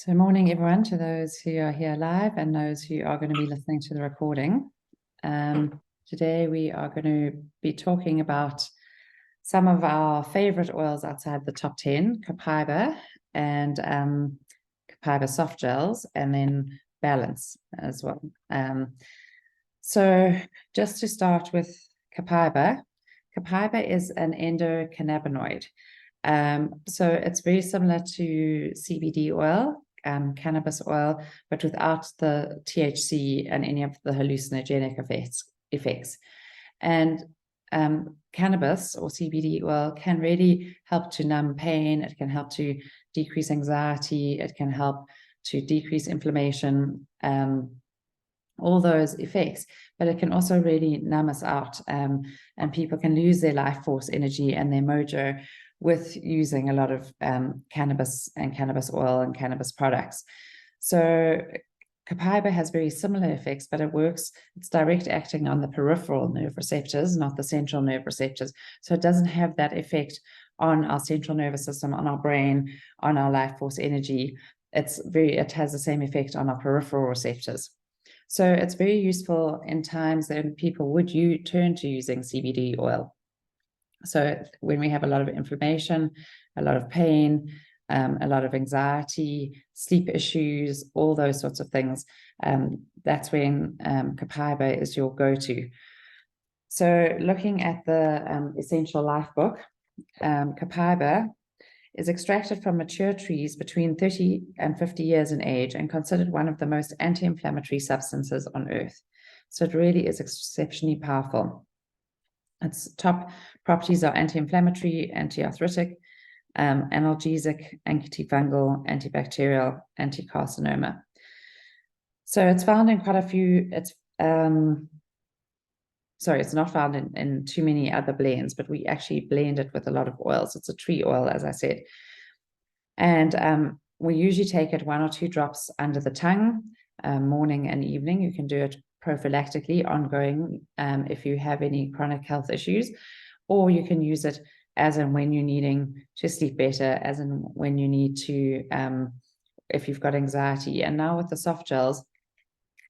So morning, everyone, to those who are here live and those who are going to be listening to the recording. Today we are going to be talking about some of our favorite oils outside the top 10, Copaiba and Copaiba softgels, and then Balance as well. So just to start with Copaiba, Copaiba is an endocannabinoid. So it's very similar to CBD oil, cannabis oil, but without the THC and any of the hallucinogenic effects. And cannabis or CBD oil can really help to numb pain. It can help to decrease anxiety. It can help to decrease inflammation, all those effects, but it can also really numb us out, and people can lose their life force energy and their mojo with using a lot of cannabis and cannabis oil and cannabis products. So Copaiba has very similar effects, but it's direct acting on the peripheral nerve receptors, not the central nerve receptors. So it doesn't have that effect on our central nervous system, on our brain, on our life force energy. It has the same effect on our peripheral receptors. So it's very useful in times that people would turn to using CBD oil. So when we have a lot of inflammation, a lot of pain, a lot of anxiety, sleep issues, all those sorts of things, that's when Copaiba is your go-to. So looking at the Essential Life book, Copaiba is extracted from mature trees between 30 and 50 years in age and considered one of the most anti-inflammatory substances on earth. So it really is exceptionally powerful. Its top properties are anti-inflammatory, anti-arthritic, analgesic, antifungal, antibacterial, anti-carcinoma. So it's found in quite a few, it's not found in too many other blends, but we actually blend it with a lot of oils. It's a tree oil, as I said. And we usually take it 1 or 2 drops under the tongue, morning and evening. You can do it prophylactically, ongoing, if you have any chronic health issues, or you can use it as and when you're needing to sleep better, as and when you need to, if you've got anxiety. And now with the soft gels,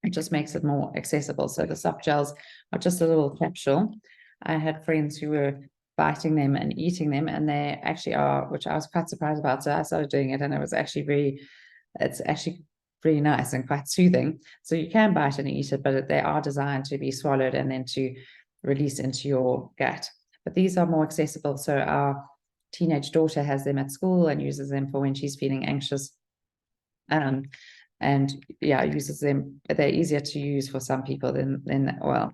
it just makes it more accessible. So the soft gels are just a little capsule. I had friends who were biting them and eating them, and they actually are, which I was quite surprised about. So I started doing it, and it's actually really nice and quite soothing. So you can bite and eat it, but they are designed to be swallowed and then to release into your gut. But these are more accessible. So our teenage daughter has them at school and uses them for when she's feeling anxious. And yeah, uses them. They're easier to use for some people than oil.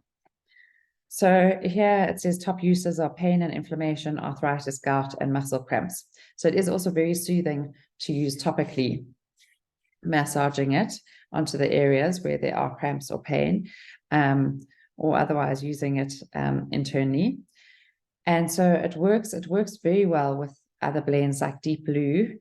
So here it says top uses are pain and inflammation, arthritis, gout, and muscle cramps. So it is also very soothing to use topically, massaging it onto the areas where there are cramps or pain, or otherwise using it internally. And so it works very well with other blends like Deep Blue,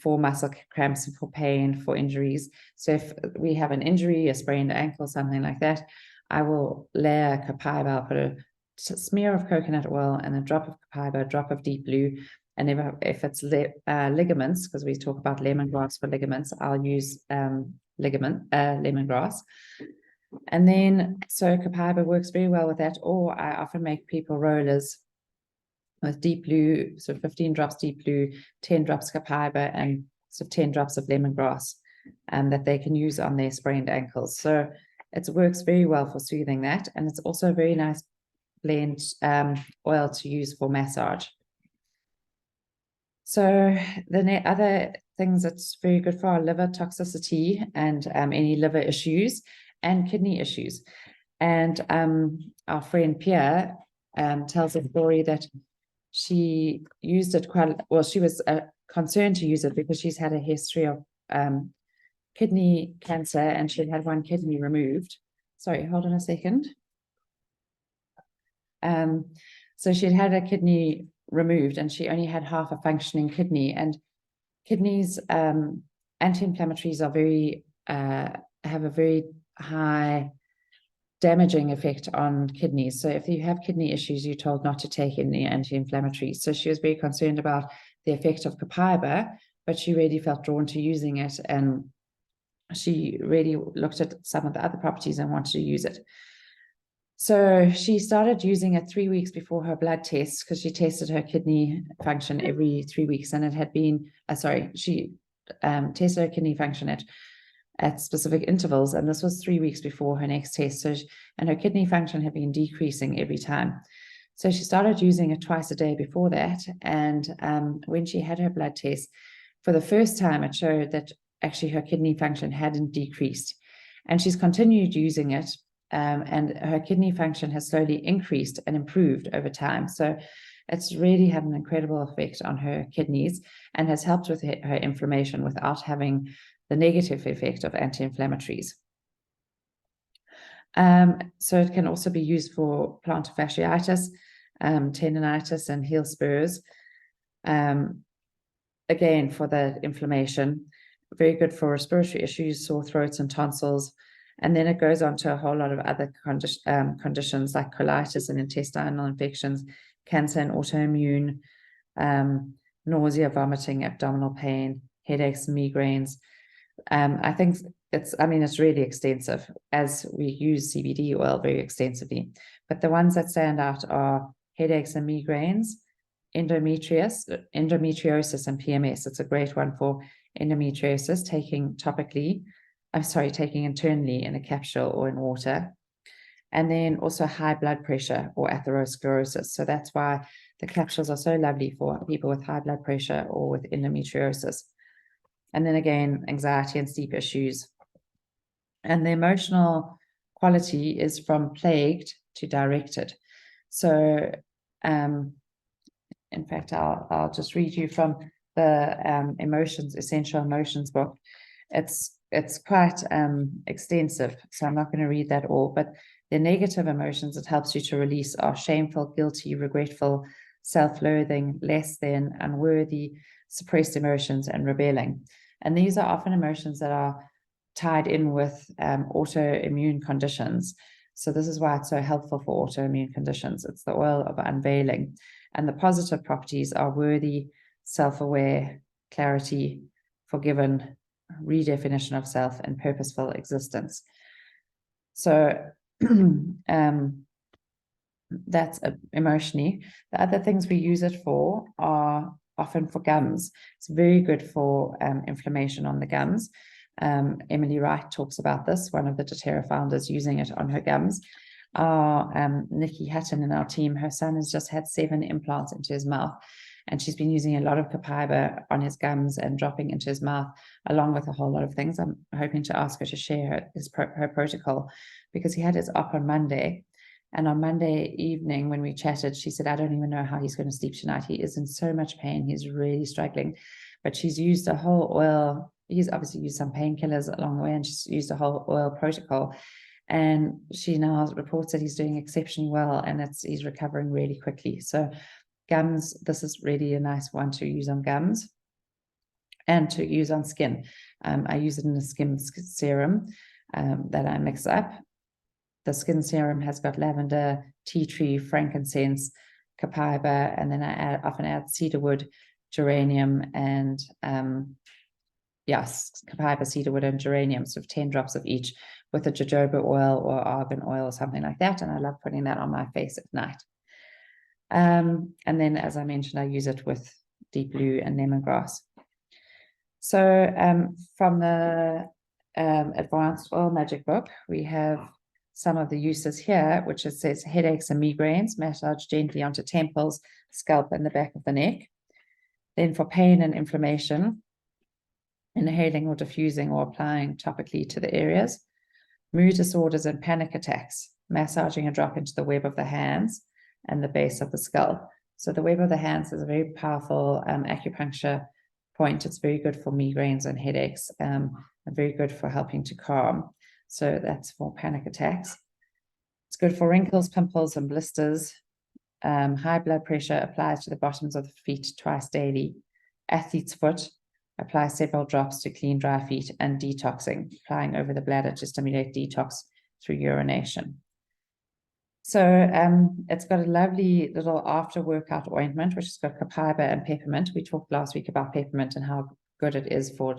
for muscle cramps and for pain, for injuries. So if we have an injury, a sprained ankle, something like that, I will layer Copaiba. I'll put a smear of coconut oil and a drop of Copaiba, a drop of Deep Blue. And if it's ligaments, because we talk about lemongrass for ligaments, I'll use lemongrass. And then, so Copaiba works very well with that. Or I often make people rollers with Deep Blue, so 15 drops Deep Blue, 10 drops Copaiba, and so 10 drops of lemongrass, that they can use on their sprained ankles. So it works very well for soothing that. And it's also a very nice blend oil to use for massage. So the other things that's very good for our liver toxicity and any liver issues and kidney issues. And our friend Pierre tells a story that she used it she was concerned to use it because she's had a history of kidney cancer, and she had 1 kidney removed. Sorry, hold on a second. So she'd had a kidney removed, and she only had half a functioning kidney. And kidneys, anti-inflammatories are have a very high damaging effect on kidneys. So if you have kidney issues, you're told not to take any anti-inflammatories. So she was very concerned about the effect of Copaiba but she really felt drawn to using it, and she really looked at some of the other properties and wanted to use it. So she started using it 3 weeks before her blood test, because she tested her kidney function every 3 weeks, and it had been, she tested her kidney function at specific intervals, and this was 3 weeks before her next test. So, and her kidney function had been decreasing every time. So she started using it twice a day before that, and when she had her blood test, for the first time, it showed that actually her kidney function hadn't decreased, and she's continued using it. And her kidney function has slowly increased and improved over time. So it's really had an incredible effect on her kidneys and has helped with her inflammation without having the negative effect of anti-inflammatories. So it can also be used for plantar fasciitis, tendinitis, and heel spurs. Again, for the inflammation, very good for respiratory issues, sore throats and tonsils. And then it goes on to a whole lot of other conditions like colitis and intestinal infections, cancer and autoimmune, nausea, vomiting, abdominal pain, headaches, migraines. I think it's really extensive, as we use CBD oil very extensively. But the ones that stand out are headaches and migraines, endometriosis and PMS. It's a great one for endometriosis, taking internally in a capsule or in water. And then also high blood pressure or atherosclerosis. So that's why the capsules are so lovely for people with high blood pressure or with endometriosis. And then again, anxiety and sleep issues. And the emotional quality is from plagued to directed. So, in fact, I'll just read you from the Essential Emotions book. It's quite extensive, so I'm not going to read that all, but the negative emotions it helps you to release are shameful, guilty, regretful, self-loathing, less than, unworthy, suppressed emotions, and rebelling. And these are often emotions that are tied in with autoimmune conditions. So this is why it's so helpful for autoimmune conditions. It's the oil of unveiling. And the positive properties are worthy, self-aware, clarity, forgiven, redefinition of self, and purposeful existence. So that's emotionally. The other things we use it for are often for gums. It's very good for inflammation on the gums. Emily Wright talks about this, one of the doTERRA founders, using it on her gums. Nikki Hatton in our team, her son has just had 7 implants into his mouth, and she's been using a lot of Copaiba on his gums and dropping into his mouth, along with a whole lot of things. I'm hoping to ask her to share her protocol, because he had his op on Monday. And on Monday evening, when we chatted, she said, I don't even know how he's going to sleep tonight. He is in so much pain. He's really struggling. But she's used a whole oil. He's obviously used some painkillers along the way, and she's used a whole oil protocol. And she now reports that he's doing exceptionally well, and he's recovering really quickly. So gums, this is really a nice one to use on gums and to use on skin. I use it in a skin serum that I mix up. The skin serum has got lavender, tea tree, frankincense, copaiba, and then I often add cedarwood, geranium, and copaiba, cedarwood, and geranium, sort of 10 drops of each, with a jojoba oil or argan oil or something like that. And I love putting that on my face at night. And then, as I mentioned, I use it with deep blue and lemongrass. So from the Advanced Oil Magic book, we have some of the uses here, which it says headaches and migraines, massage gently onto temples, scalp, and the back of the neck. Then for pain and inflammation, inhaling or diffusing or applying topically to the areas. Mood disorders and panic attacks, massaging a drop into the web of the hands and the base of the skull. So the web of the hands is a very powerful acupuncture point. It's very good for migraines and headaches, and very good for helping to calm. So that's for panic attacks. It's good for wrinkles, pimples, and blisters. High blood pressure applies to the bottoms of the feet twice daily. Athlete's foot, apply several drops to clean dry feet, and detoxing, applying over the bladder to stimulate detox through urination. So it's got a lovely little after workout ointment, which has got copaiba and peppermint. We talked last week about peppermint and how good it is for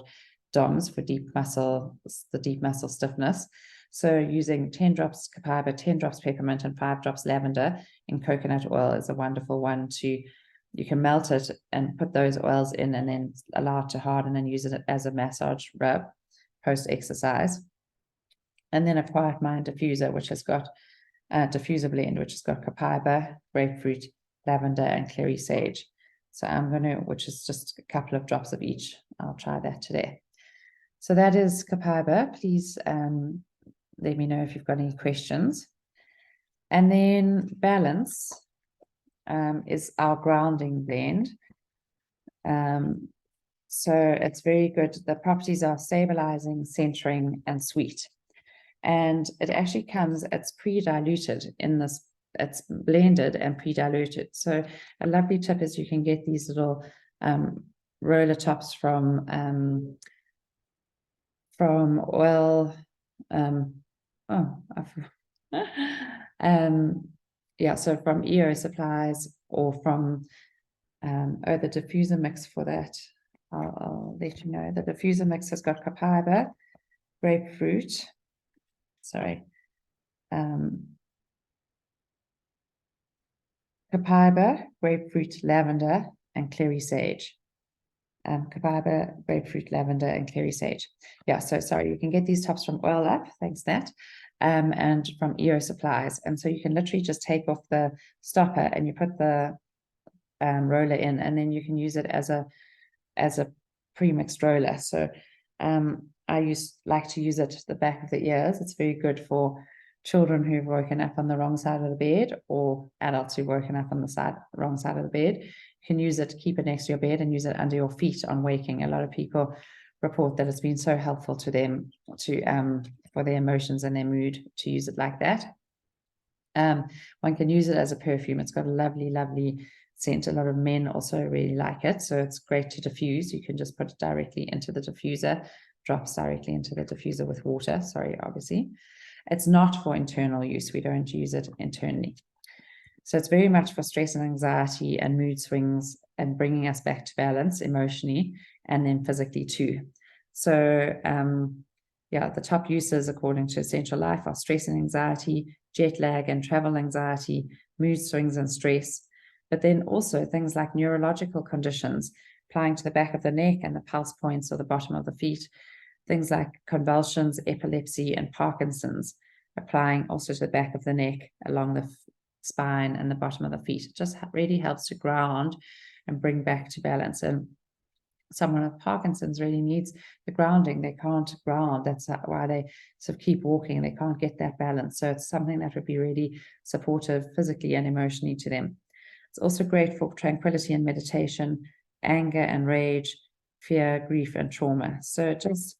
DOMS, for deep muscle, the deep muscle stiffness. So using 10 drops Copaiba, 10 drops peppermint, and 5 drops lavender in coconut oil is a wonderful one to, you can melt it and put those oils in and then allow it to harden and use it as a massage rub post-exercise. And then a Quiet Mind diffuser, which has got a diffuser blend, which has got Copaiba, grapefruit, lavender, and clary sage. So I'm going to, which is just a couple of drops of each. I'll try that today. So that is Copaiba. Please let me know if you've got any questions. And then Balance is our grounding blend. So it's very good. The properties are stabilizing, centering, and sweet. And it actually comes, it's pre-diluted in this, it's blended and pre-diluted. So a lovely tip is you can get these little roller tops from oil, yeah, so from EO Supplies or from, the diffuser mix for that. I'll let you know. The diffuser mix has got Copaiba, grapefruit, Copaiba, grapefruit, lavender, and clary sage. Copaiba, grapefruit, lavender, and clary sage. Yeah, so sorry, you can get these tops from Oil Up, thanks Nat, and from EO Supplies. And so you can literally just take off the stopper and you put the roller in, and then you can use it as a pre-mixed roller. So I like to use it at the back of the ears. It's very good for children who've woken up on the wrong side of the bed, or adults who've woken up on the wrong side of the bed. You can use it, keep it next to your bed, and use it under your feet on waking. A lot of people report that it's been so helpful to them to for their emotions and their mood to use it like that. One can use it as a perfume. It's got a lovely, lovely scent. A lot of men also really like it, so it's great to diffuse. You can just put it directly into the diffuser, drops directly into the diffuser with water. Sorry, obviously. It's not for internal use. We don't use it internally. So it's very much for stress and anxiety and mood swings and bringing us back to balance emotionally and then physically too. So yeah, the top uses according to Essential Life are stress and anxiety, jet lag and travel anxiety, mood swings and stress, but then also things like neurological conditions, applying to the back of the neck and the pulse points or the bottom of the feet, things like convulsions, epilepsy, and Parkinson's, applying also to the back of the neck, along the spine and the bottom of the feet. It just really helps to ground and bring back to balance. And someone with Parkinson's really needs the grounding. They can't ground. That's why they sort of keep walking. They can't get that balance. So it's something that would be really supportive physically and emotionally to them. It's also great for tranquility and meditation, anger and rage, fear, grief, and trauma. So just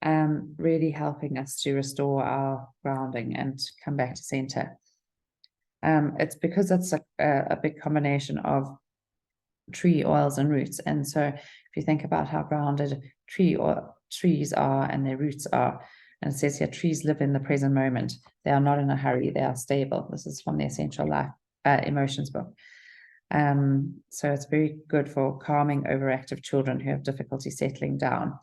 really helping us to restore our grounding and come back to center. It's because it's a big combination of tree oils and roots. And so if you think about how grounded trees are and their roots are, and it says here, trees live in the present moment. They are not in a hurry. They are stable. This is from the Essential Life Emotions book. So it's very good for calming overactive children who have difficulty settling down.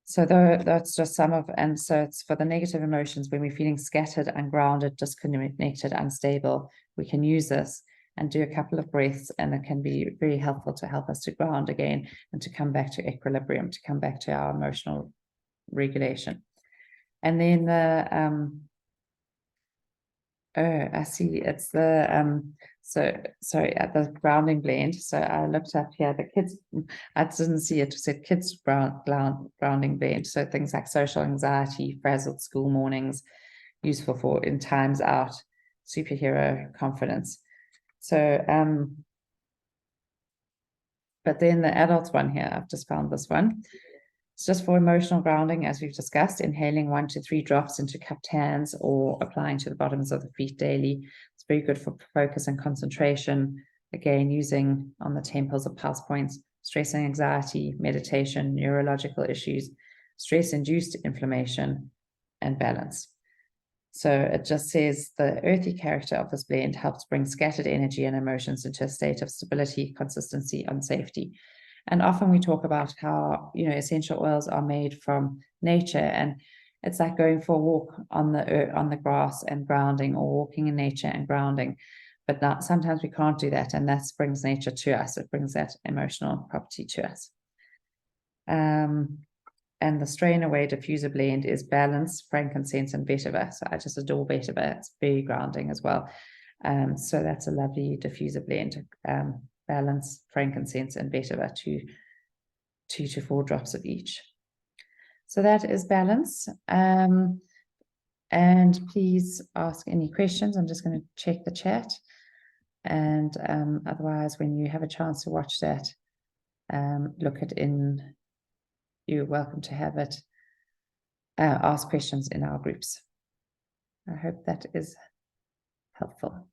So that's just some of, and so it's for the negative emotions when we're feeling scattered, ungrounded, disconnected, unstable. We can use this and do a couple of breaths, and it can be very helpful to help us to ground again and to come back to equilibrium, to come back to our emotional regulation. And then the I see it's the the grounding blend. So I looked up here, the kids, I didn't see it, said kids grounding blend. So things like social anxiety, frazzled school mornings, useful for in times out, superhero confidence. So but then the adults one here, I've just found this one. It's just for emotional grounding, as we've discussed, inhaling 1 to 3 drops into cupped hands or applying to the bottoms of the feet daily. It's very good for focus and concentration. Again, using on the temples of pulse points, stress and anxiety, meditation, neurological issues, stress-induced inflammation, and balance. So it just says the earthy character of this blend helps bring scattered energy and emotions into a state of stability, consistency, and safety. And often we talk about how, essential oils are made from nature, and it's like going for a walk on the grass and grounding, or walking in nature and grounding. But sometimes we can't do that, and that brings nature to us. It brings that emotional property to us. And the strain away diffuser blend is balance, frankincense, and vetiver. So I just adore vetiver. It's very grounding as well. So that's a lovely diffuser blend. Balance, frankincense, and vetiver, 2 to 4 drops of each. So that is balance. And please ask any questions. I'm just going to check the chat. And otherwise, when you have a chance to watch that, look it in. You're welcome to have it. Ask questions in our groups. I hope that is helpful.